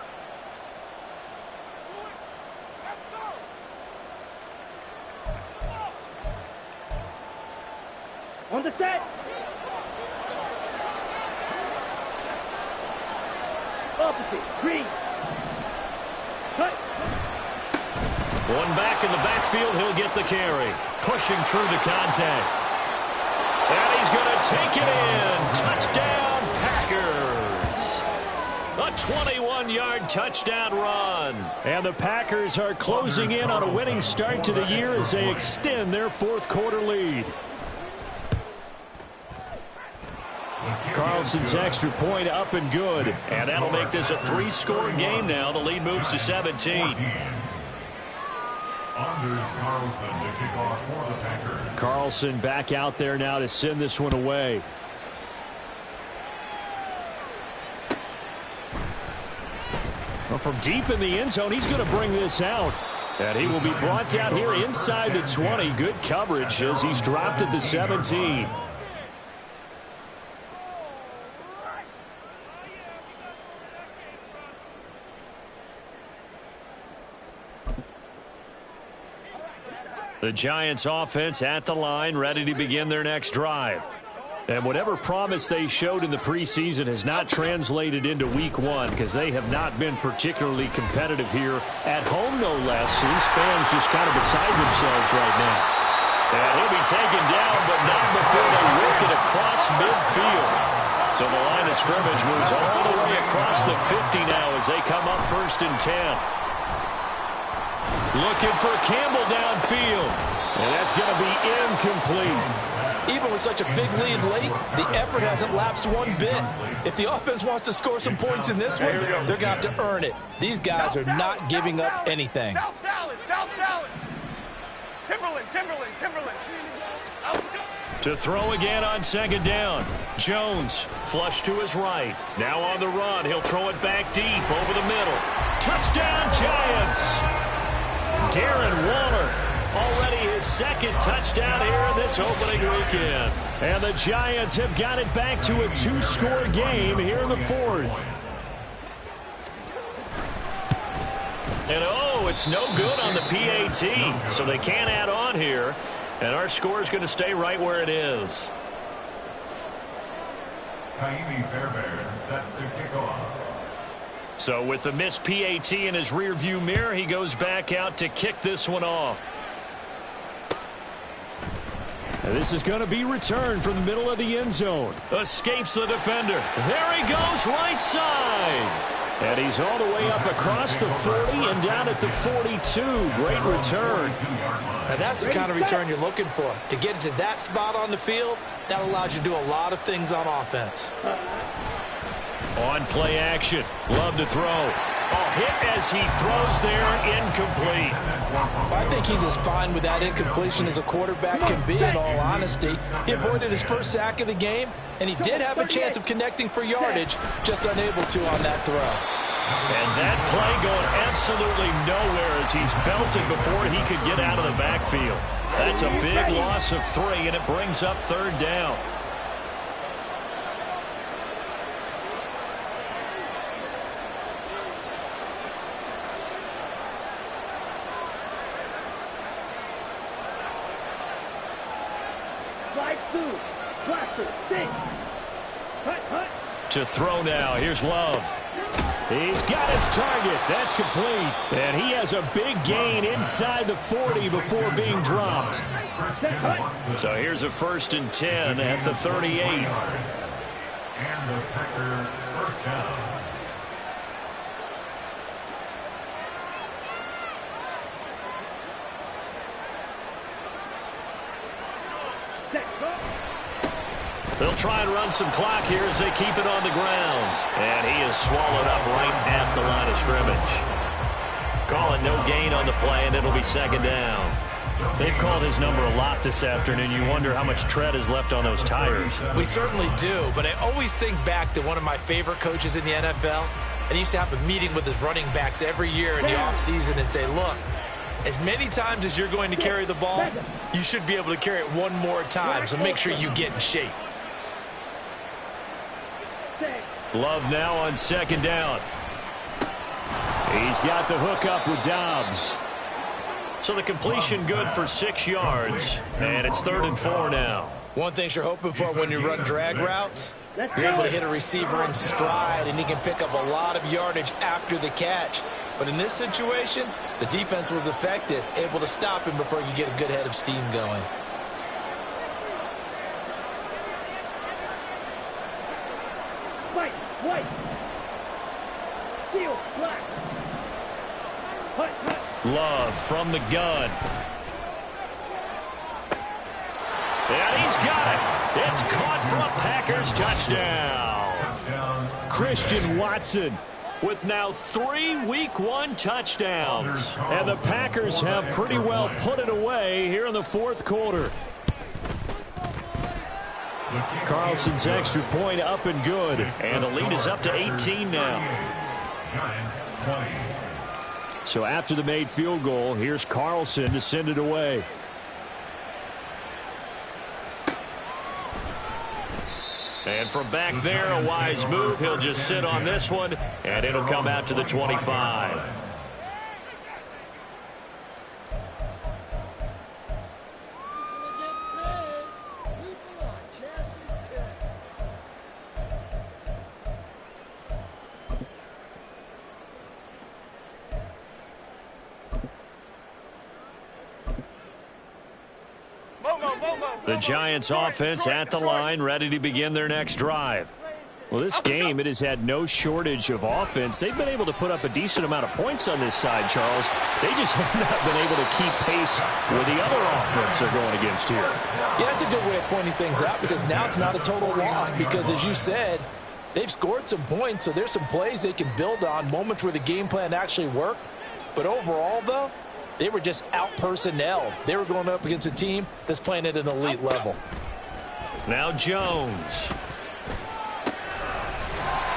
H: On the set. Opposite, green. Cut.
F: One back in the backfield. He'll get the carry. Pushing through the contact. And he's going to take it in. Touchdown, Packers. A 21-yard touchdown run. And the Packers are closing in on a winning start to the year as they extend their 4th quarter lead. Carlson's extra point up and good. And that'll make this a 3-score game now. The lead moves to 17.
J: Anders Carlson to kick off for the Packers.
F: Carlson back out there now to send this one away. Well, from deep in the end zone, he's going to bring this out. And he will be brought down here inside the 20. Good coverage as he's dropped at the 17. The Giants offense at the line, ready to begin their next drive. And whatever promise they showed in the preseason has not translated into week 1 because they have not been particularly competitive here at home, no less. So these fans just kind of beside themselves right now. And he'll be taken down, but not before they work it across midfield. So the line of scrimmage moves all the way across the 50 now as they come up 1st and 10. Looking for Campbell downfield. And that's going to be incomplete.
I: Even with such a big lead late, the effort hasn't lapsed one bit. If the offense wants to score some points in this one, they're going to have to earn it. These guys are not giving up anything.
K: South salad, South salad. Timberland.
F: To throw again on second down. Jones, flush to his right. Now on the run. He'll throw it back deep over the middle. Touchdown, Giants! Darren Waller, already his second touchdown here in this opening weekend. And the Giants have got it back to a 2-score game here in the fourth. And it's no good on the PAT, so they can't add on here. And our score is going to stay right where it is.
J: Kaimi Fairbairn set to kick off.
F: So with the missed PAT in his rearview mirror, he goes back out to kick this one off. And this is going to be returned from the middle of the end zone. Escapes the defender. There he goes, right side. And he's all the way up across the 40 and down at the 42. Great return.
I: Now that's the kind of return you're looking for. To get to that spot on the field, that allows you to do a lot of things on offense.
F: On play action. Love to throw. Hit as he throws there, incomplete.
I: Well, I think he's as fine with that incompletion as a quarterback can be, in all honesty. He avoided his first sack of the game, and he did have a chance of connecting for yardage, just unable to on that throw.
F: And that play going absolutely nowhere as he's belted before he could get out of the backfield. That's a big loss of 3, and it brings up third down. To throw now. Here's Love. He's got his target. That's complete. And he has a big gain inside the 40 before being dropped. So here's a 1st and 10 at the 38.
J: And the Packer first down.
F: They'll try and run some clock here as they keep it on the ground. And he is swallowed up right at the line of scrimmage. Call it no gain on the play, and it'll be second down. They've called his number a lot this afternoon. You wonder how much tread is left on those tires.
I: We certainly do, but I always think back to one of my favorite coaches in the NFL. And he used to have a meeting with his running backs every year in the offseason and say, look, as many times as you're going to carry the ball, you should be able to carry it one more time, so make sure you get in shape.
F: Love now on second down. He's got the hook up with Dobbs. So the completion good for 6 yards, and it's 3rd and 4 now.
I: One thing you're hoping for when you run drag routes, you're able to hit a receiver in stride, and he can pick up a lot of yardage after the catch. But in this situation, the defense was effective, able to stop him before you get a good head of steam going.
H: White. Steel, black.
F: Love from the gun. And he's got it. It's caught for a Packers touchdown. Christian Watson with now 3 Week 1 touchdowns. And the Packers have pretty well put it away here in the 4th quarter. Carlson's extra point up and good. And the lead is up to 18 now. So after the made field goal, here's Carlson to send it away. And from back there, a wise move. He'll just sit on this one, and it'll come out to the 25. The Giants offense at the line, ready to begin their next drive. Well, this game, it has had no shortage of offense. They've been able to put up a decent amount of points on this side, Charles. They just have not been able to keep pace with the other offense they're going against here.
I: Yeah, that's a good way of pointing things out, because now it's not a total loss, because as you said, they've scored some points, so there's some plays they can build on, moments where the game plan actually worked. But overall, though, they were just out-personnelled. They were going up against a team that's playing at an elite level.
F: Now Jones.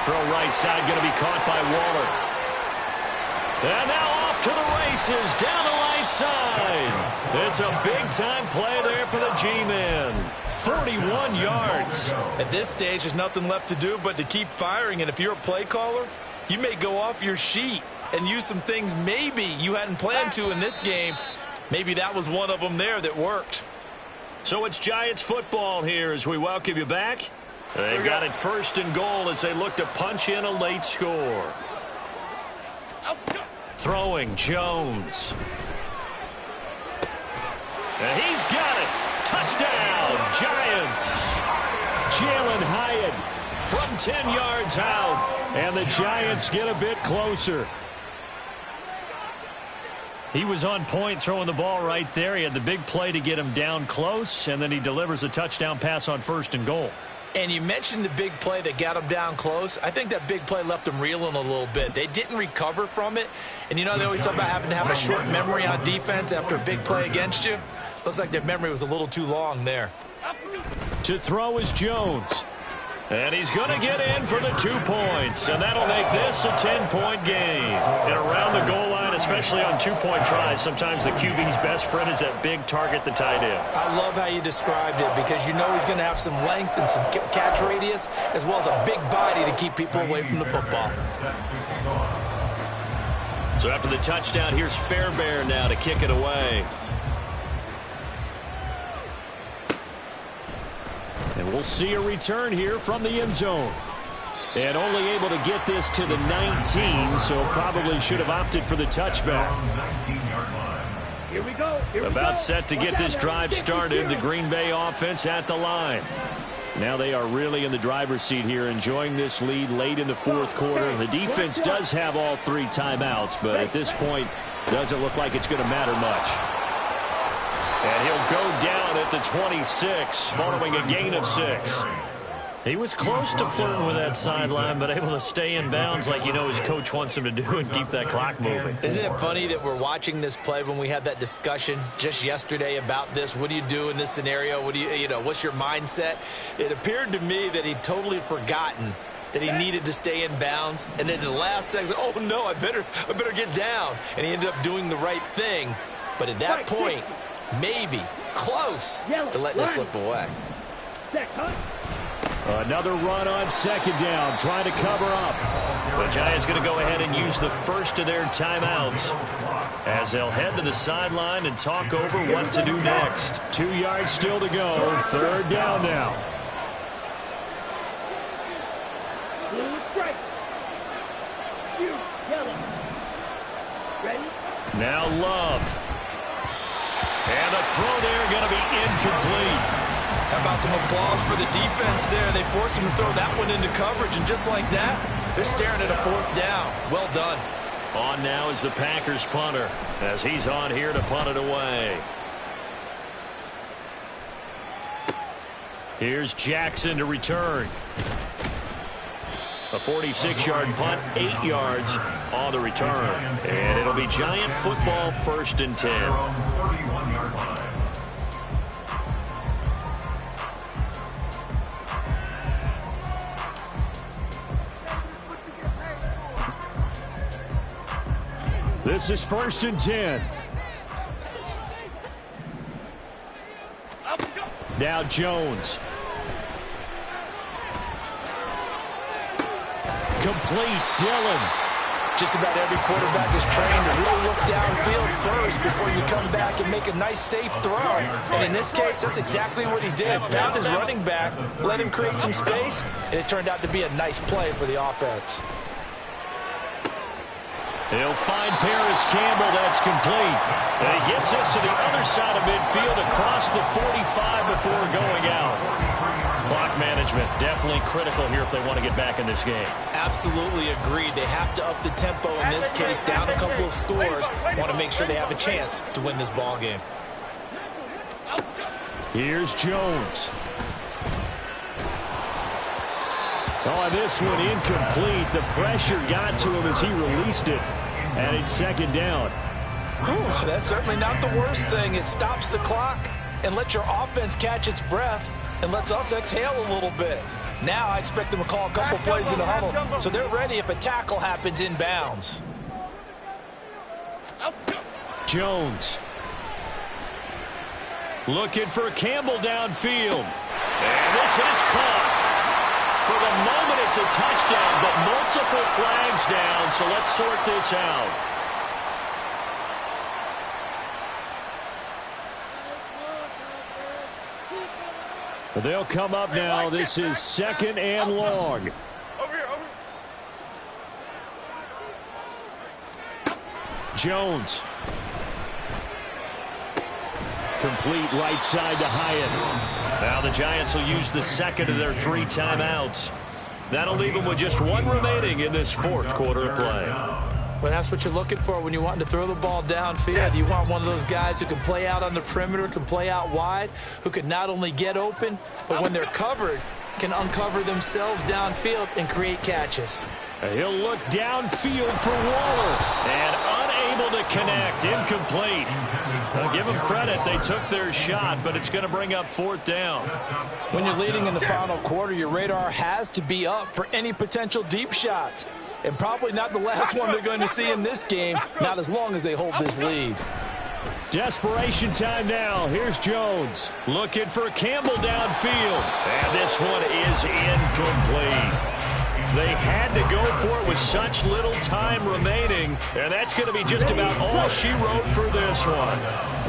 F: Throw right side, going to be caught by Waller. And now off to the races, down the right side. It's a big-time play there for the G-Men. 41 yards.
I: At this stage, there's nothing left to do but to keep firing. And if you're a play caller, you may go off your sheet and use some things maybe you hadn't planned to in this game. Maybe that was one of them there that worked.
F: So it's Giants football here as we welcome you back. They've got it 1st and goal as they look to punch in a late score. Throwing Jones. And he's got it. Touchdown, Giants. Jalen Hyatt from 10 yards out. And the Giants get a bit closer. He was on point throwing the ball right there. He had the big play to get him down close, and then he delivers a touchdown pass on 1st and goal.
I: And you mentioned the big play that got him down close. I think that big play left him reeling a little bit. They didn't recover from it. And you know they always talk about having to have a short memory on defense after a big play against you. Looks like their memory was a little too long there.
F: To throw is Jones. And he's going to get in for the 2 points. And that'll make this a 10-point game. And around the goal line, especially on 2-point tries, sometimes the QB's best friend is that big target, the tight end.
I: I love how you described it because you know he's going to have some length and some catch radius as well as a big body to keep people away from the football.
F: So after the touchdown, here's Fairbairn now to kick it away. And we'll see a return here from the end zone. And only able to get this to the 19, so probably should have opted for the touchback.
H: Here we go.
F: About set to get this drive started. The Green Bay offense at the line. Now they are really in the driver's seat here, enjoying this lead late in the 4th quarter. The defense does have all 3 timeouts, but at this point, doesn't look like it's going to matter much. And he'll go down at the 26 following a gain of 6. He was close to flirting with that sideline, but able to stay in bounds like you know his coach wants him to do and keep that clock moving.
I: Isn't it funny that we're watching this play when we had that discussion just yesterday about this? What do you do in this scenario? What do you know, what's your mindset? It appeared to me that he'd totally forgotten that he needed to stay in bounds. And then the last second, oh, no, I better get down. And he ended up doing the right thing. But at that point, maybe close to letting it slip away.
F: Another run on 2nd down, trying to cover up. The Giants going to go ahead and use the first of their timeouts as they'll head to the sideline and talk over what to do next. 2 yards still to go. 3rd down now.
H: Blue strike. You, yellow. Ready?
F: Now Love. And the throw there going to be incomplete.
I: How about some applause for the defense there? They forced him to throw that one into coverage, and just like that, they're staring at a 4th down. Well done.
F: On now is the Packers punter as he's on here to punt it away. Here's Jackson to return. A 46-yard punt, 8 yards on the return. And it'll be Giant football 1st and 10.
J: 31-yard line.
F: This is 1st and 10. Now Jones. Complete, Dillon.
I: Just about every quarterback is trained to really look downfield first before you come back and make a nice, safe throw. And in this case, that's exactly what he did. Found his running back, let him create some space, and it turned out to be a nice play for the offense.
F: He'll find Paris Campbell. That's complete. And he gets us to the other side of midfield across the 45 before going out. Clock management definitely critical here if they want to get back in this game.
I: Absolutely agreed. They have to up the tempo in this case, down a couple of scores. Want to make sure they have a chance to win this ball game.
F: Here's Jones. Oh, this one incomplete. The pressure got to him as he released it. And it's 2nd down.
I: That's certainly not the worst thing. It stops the clock and lets your offense catch its breath. and lets us exhale a little bit. Now I expect them to call a couple plays in the huddle, so they're ready if a tackle happens inbounds.
F: Jones. Looking for Campbell downfield. And this is caught. For the moment, it's a touchdown, but multiple flags down, so let's sort this out. They'll come up now. This is 2nd and long.
K: Over here.
F: Jones. Complete right side to Hyatt. Now the Giants will use the second of their 3 timeouts. That'll leave them with just 1 remaining in this 4th quarter of play.
I: Well, that's what you're looking for when you want to throw the ball downfield. You want one of those guys who can play out on the perimeter, can play out wide, who can not only get open, but when they're covered, can uncover themselves downfield and create catches.
F: He'll look downfield for Waller, and unable to connect, incomplete. I'll give them credit, they took their shot, but it's going to bring up 4th down.
I: When you're leading in the final quarter, your radar has to be up for any potential deep shots. And probably not the last one they're going to see in this game, not as long as they hold this lead.
F: Desperation time now. Here's Jones. Looking for Campbell downfield. And this one is incomplete. They had to go for it with such little time remaining, and that's going to be just about all she wrote for this one.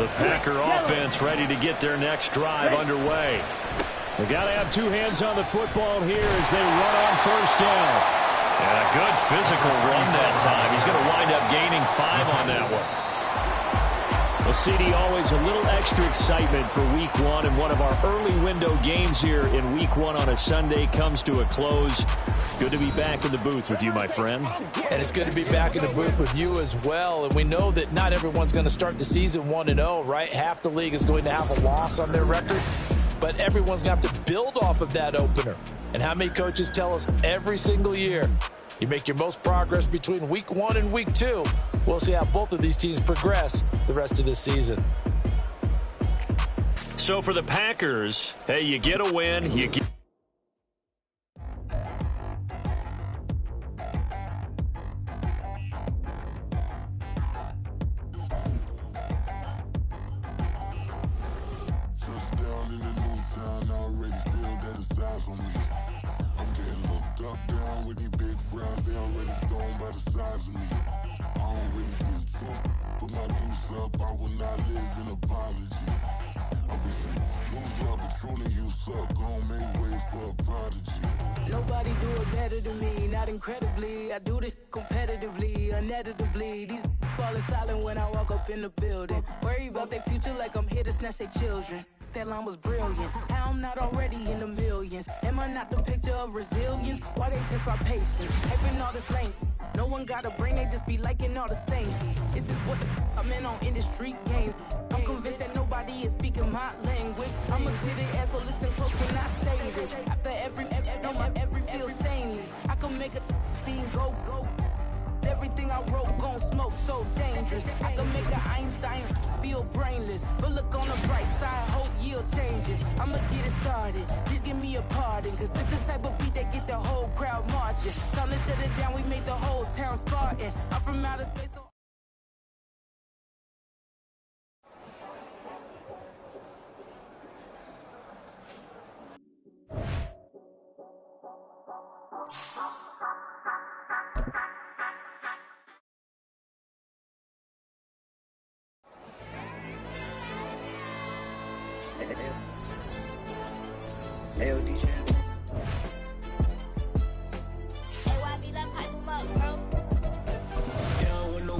F: The Packer offense ready to get their next drive underway. They got to have 2 hands on the football here as they run on 1st down. And a good physical run that time. He's going to wind up gaining 5 on that one. Well, CD, always a little extra excitement for Week 1, and one of our early window games here in Week 1 on a Sunday comes to a close. Good to be back in the booth with you, my friend.
I: And it's good to be back in the booth with you as well. And we know that not everyone's going to start the season 1-0, right? Half the league is going to have a loss on their record. But everyone's going to have to build off of that opener. And how many coaches tell us every single year, you make your most progress between Week 1 and Week 2. We'll see how both of these teams progress the rest of this season.
F: So for the Packers, hey, you get a win, you get...
L: Nobody do it better than me, not incredibly. I do this competitively, uneditably. These falling silent when I walk up in the building. Worry about their future like I'm here to snatch their children. That line was brilliant. How I'm not already in the millions. Am I not the picture of resilience? Why they test my patience? Hyping all this lane. No one got a brain, they just be liking all the same. Is this what the I'm in on industry games? I'm convinced that nobody is speaking my language. I'm a clear the air, so listen close when I say this. After every feel stainless. I can make a scene go. Everything I wrote gon' smoke, so dangerous. I can make an Einstein feel brainless. But look on the bright side, hope yield changes. I'ma get it started, please give me a pardon. Cause this the type of beat that get the whole crowd marching. Time to shut it down, we made the whole town Spartan. I'm from outer space, so
C: AOD channel.
M: AYB, that pipe 'em up, bro.
C: Down with no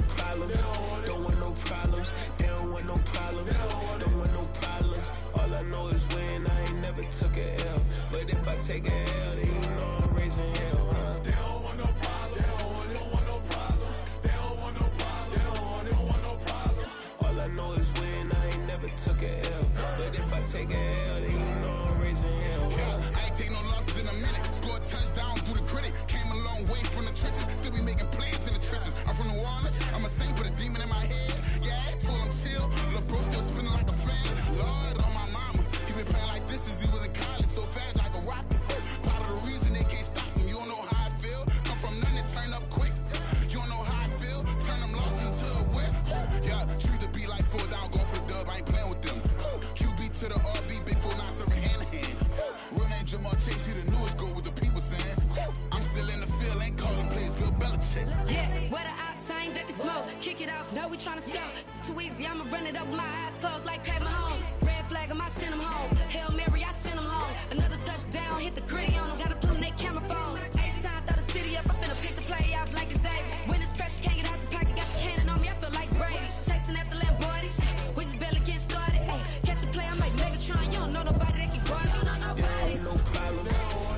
L: Yeah, where the ops, I ain't ducking smoke. Kick it off, no, we tryna scope. Too easy, I'ma run it up with my eyes closed like Pat Mahomes. Red flag, I might send him home. Hail Mary, I send him long. Another touchdown, hit the gritty on him. Gotta pull in that camera phone. H-time, throw the city up. I finna pick the play off like it's Xavier. When it's pressure, can't get out the pocket. Got the cannon on me, I feel like Brady. Chasing after Lamborghini. We just barely get started. Ay, catch a play, I'm like Megatron. You don't know nobody that can guard it. You know nobody.
A: No problem.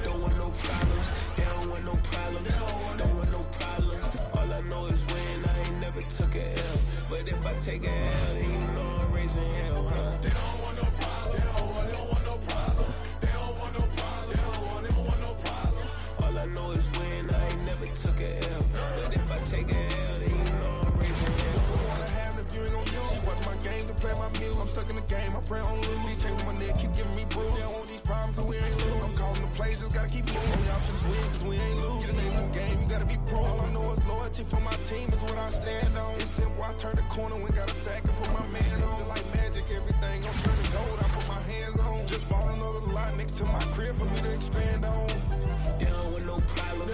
A: Don't want no problems. They don't want no problems. Don't want no problems. All I know is win. I ain't never took a L. But if I take a L, then you know I'm raising hell, huh? They don't want no problems. They don't want no problems. They don't want no problems. They don't want no problems. All I know is win. I ain't never took a L. But if I take a L, then you know I'm raising hell.
E: Don't wanna have if you ain't gon' use. Watch my games and play my music. I'm stuck in the game. I pray on lose. These chains on my neck keep giving me bruise. They don't want these problems 'cause we ain't lose. I'm calling the plays, just gotta keep moving. Only options win 'cause we ain't lose. Get the name of this game, you gotta be pro. All I know is loyalty for my team is what I stand on. It's simple, I turn the corner when got a sack and put my man on. Like magic, everything gon' turn to gold. I put my hands on. Just bought another lot next to my crib for me to expand on.
A: They don't want no problems.